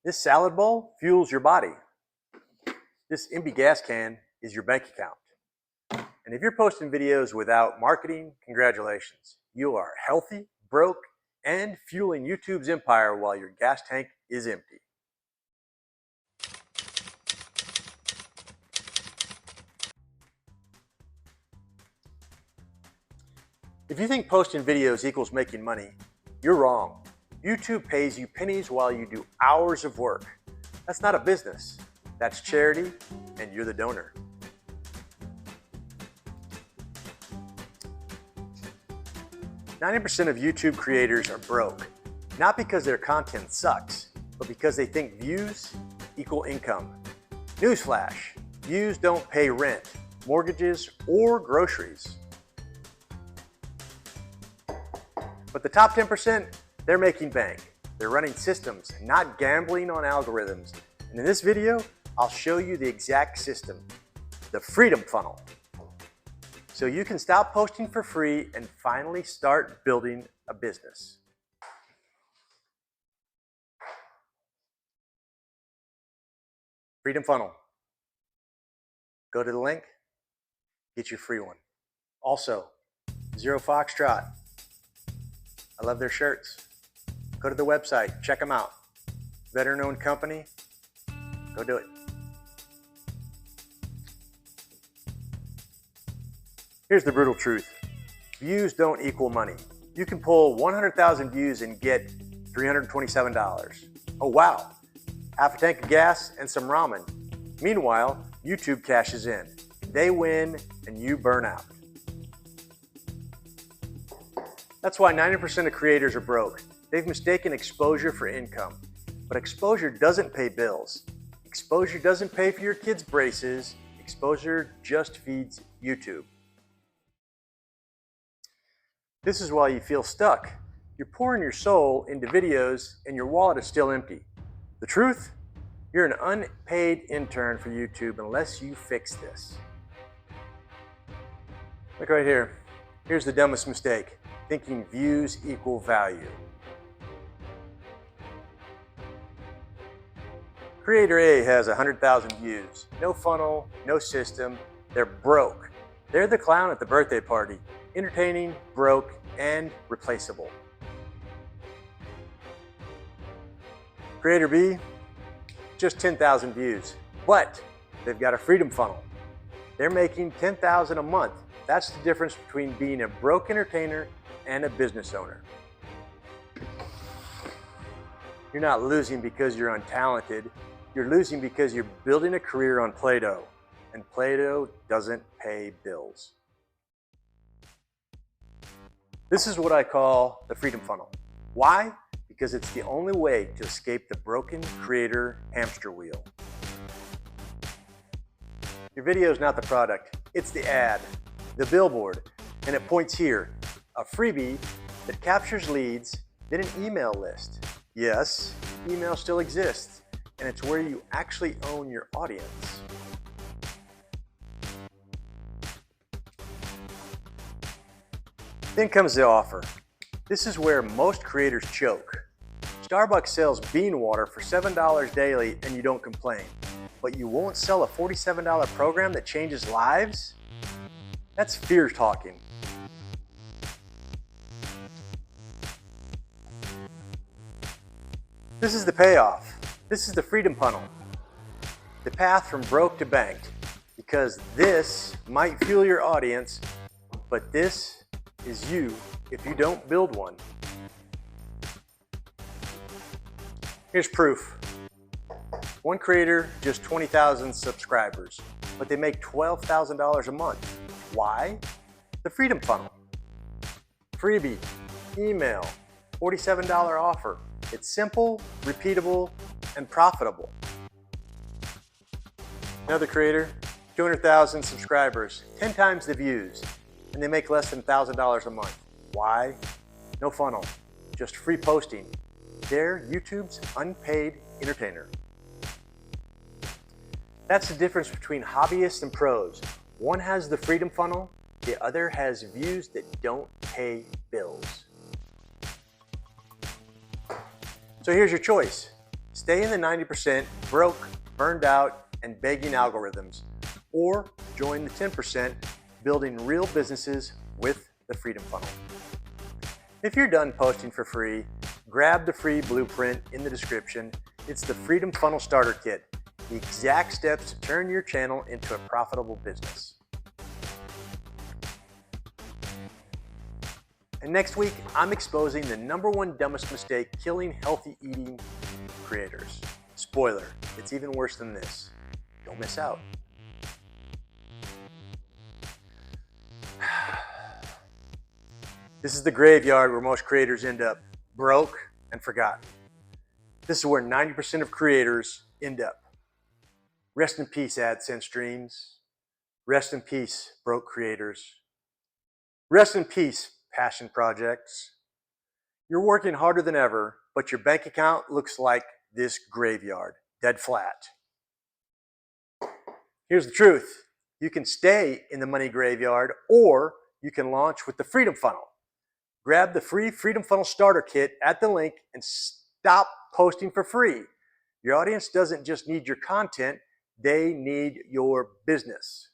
This salad bowl fuels your body. This empty gas can is your bank account. And if you're posting videos without marketing, congratulations. You are healthy, broke, and fueling YouTube's empire while your gas tank is empty. If you think posting videos equals making money, you're wrong. YouTube pays you pennies while you do hours of work. That's not a business. That's charity, and you're the donor. %90 of YouTube creators are broke, not because their content sucks, but because they think views equal income. Newsflash, views don't pay rent, mortgages, or groceries. But the top 10%, they're making bank. They're running systems, not gambling on algorithms. And in this video, I'll show you the exact system, the freedom funnel. So you can stop posting for free and finally start building a business. Freedom funnel. Go to the link, get your free one. Also, Zero Foxtrot. I love their shirts. Go to the website, check them out. Veteran-owned company, go do it. Here's the brutal truth. Views don't equal money. You can pull 100,000 views and get $327. Oh wow, half a tank of gas and some ramen. Meanwhile, YouTube cashes in. They win and you burn out. That's why 90% of creators are broke. They've mistaken exposure for income. But exposure doesn't pay bills. Exposure doesn't pay for your kids' braces. Exposure just feeds YouTube. This is why you feel stuck. You're pouring your soul into videos and your wallet is still empty. The truth? You're an unpaid intern for YouTube unless you fix this. Look right here. Here's the dumbest mistake. Thinking views equal value. Creator A has 100,000 views. No funnel, no system. They're broke. They're the clown at the birthday party. Entertaining, broke, and replaceable. Creator B, just 10,000 views, but they've got a freedom funnel. They're making 10,000 a month. That's the difference between being a broke entertainer and a business owner. You're not losing because you're untalented. You're losing because you're building a career on Play-Doh, and Play-Doh doesn't pay bills. This is what I call the freedom funnel. Why? Because it's the only way to escape the broken creator hamster wheel. Your video is not the product, it's the ad, the billboard, and it points here. A freebie that captures leads, then an email list. Yes, email still exists, and it's where you actually own your audience. Then comes the offer. This is where most creators choke. Starbucks sells bean water for $7 daily and you don't complain. But you won't sell a $47 program that changes lives? That's fear talking. This is the payoff. This is the freedom funnel. The path from broke to banked. Because this might fuel your audience, but this is you if you don't build one. Here's proof. One creator, just 20,000 subscribers, but they make $12,000 a month. Why? The freedom funnel. Freebie, email, $47 offer. It's simple, repeatable, and profitable. Another creator, 200,000 subscribers, 10 times the views, and they make less than $1,000 a month. Why? No funnel, just free posting. They're YouTube's unpaid entertainer. That's the difference between hobbyists and pros. One has the freedom funnel, the other has views that don't pay bills. So here's your choice. Stay in the 90% broke, burned out, and begging algorithms, or join the 10% building real businesses with the Freedom Funnel. If you're done posting for free, grab the free blueprint in the description. It's the Freedom Funnel Starter Kit, the exact steps to turn your channel into a profitable business. And next week, I'm exposing the #1 dumbest mistake killing healthy eating creators. Spoiler, it's even worse than this. Don't miss out. This is the graveyard where most creators end up, broke and forgotten. This is where 90% of creators end up. Rest in peace, AdSense dreams. Rest in peace, broke creators. Rest in peace, passion projects. You're working harder than ever, but your bank account looks like this graveyard, dead flat. Here's the truth. You can stay in the money graveyard, or you can launch with the Freedom Funnel. Grab the free Freedom Funnel Starter Kit at the link and stop posting for free. Your audience doesn't just need your content, they need your business.